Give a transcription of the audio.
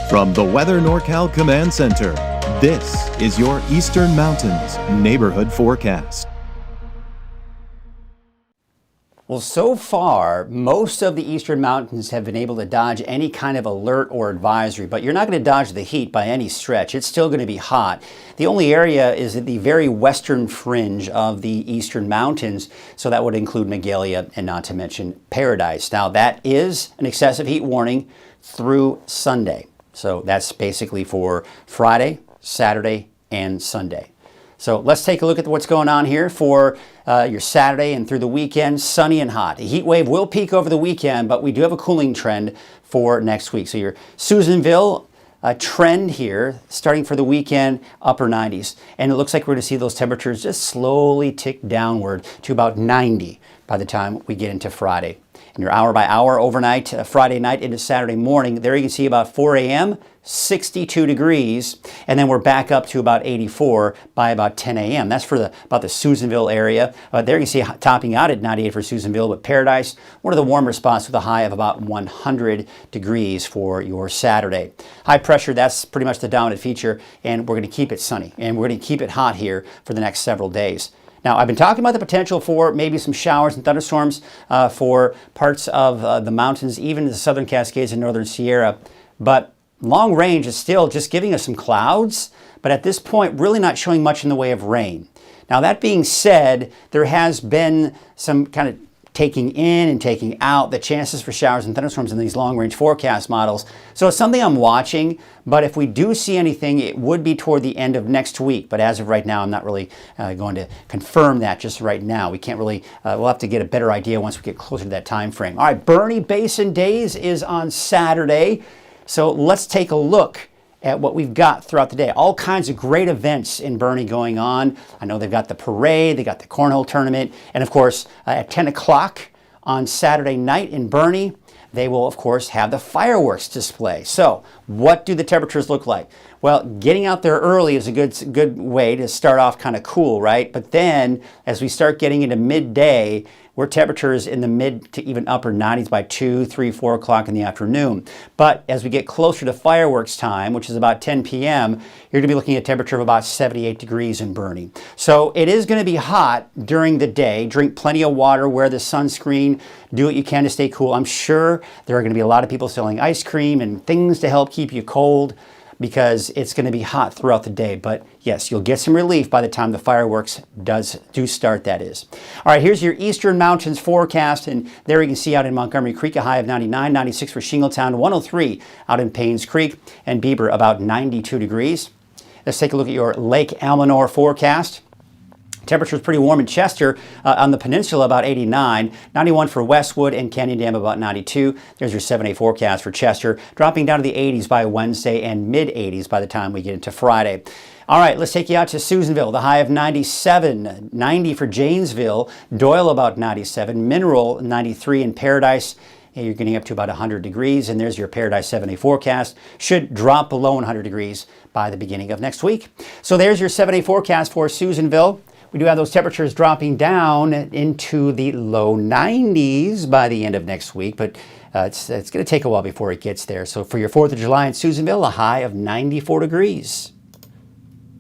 From the Weather NorCal Command Center, this is your Eastern Mountains Neighborhood Forecast. Well, so far, most of the Eastern Mountains have been able to dodge any kind of alert or advisory, but you're not going to dodge the heat by any stretch. It's still going to be hot. The only area is at the very western fringe of the Eastern Mountains, so that would include Magalia and not to mention Paradise. Now, that is an excessive heat warning through Sunday. So that's basically for Friday, Saturday, and Sunday. So let's take a look at what's going on here for your Saturday and through the weekend. Sunny and hot. A heat wave will peak over the weekend, but we do have a cooling trend for next week. So your Susanville trend here, starting for the weekend, upper 90s. And it looks like we're going to see those temperatures just slowly tick downward to about 90 by the time we get into Friday. And your hour by hour overnight, Friday night into Saturday morning, there you can see about 4 a.m., 62 degrees, and then we're back up to about 84 by about 10 a.m. That's for about the Susanville area. There you can see topping out at 98 for Susanville, but Paradise, one of the warmer spots with a high of about 100 degrees for your Saturday. High pressure, that's pretty much the dominant feature, and we're going to keep it sunny, and we're going to keep it hot here for the next several days. Now, I've been talking about the potential for maybe some showers and thunderstorms for parts of the mountains, even the Southern Cascades and Northern Sierra, but long range is still just giving us some clouds, but at this point, really not showing much in the way of rain. Now, that being said, there has been some kind of taking in and taking out the chances for showers and thunderstorms in these long-range forecast models. So it's something I'm watching, but if we do see anything, it would be toward the end of next week. But as of right now, I'm not really going to confirm that just right now. We can't really, we'll have to get a better idea once we get closer to that time frame. All right, Bernie Basin Days is on Saturday. So let's take a look at what we've got throughout the day. All kinds of great events in Bernie going on. I know they've got the parade, they got the cornhole tournament, and of course at 10 o'clock on Saturday night in Bernie, they will of course have the fireworks display. So what do the temperatures look like? Well, getting out there early is a good way to start off kind of cool, right? But then as we start getting into midday, we're temperatures in the mid to even upper 90s by 2, 3, 4 o'clock in the afternoon. But as we get closer to fireworks time, which is about 10 p.m., you're going to be looking at a temperature of about 78 degrees in Bernie. So it is going to be hot during the day. Drink plenty of water, wear the sunscreen, do what you can to stay cool. I'm sure there are going to be a lot of people selling ice cream and things to help keep you cold, because it's going to be hot throughout the day. But yes, you'll get some relief by the time the fireworks do start, that is. All right, here's your Eastern Mountains forecast, and there you can see out in Montgomery Creek a high of 99, 96 for Shingletown, 103 out in Paynes Creek, and Bieber about 92 degrees. Let's take a look at your Lake Almanor forecast. Temperature is pretty warm in Chester on the peninsula, about 89, 91 for Westwood and Canyon Dam, about 92. There's your 7-day forecast for Chester, dropping down to the 80s by Wednesday and mid-80s by the time we get into Friday. All right, let's take you out to Susanville, the high of 97, 90 for Janesville, Doyle about 97, Mineral 93, and Paradise, you're getting up to about 100 degrees, and there's your Paradise 7-day forecast. Should drop below 100 degrees by the beginning of next week. So there's your 7-day forecast for Susanville. We do have those temperatures dropping down into the low 90s by the end of next week, but it's going to take a while before it gets there. So for your 4th of July in Susanville, a high of 94 degrees.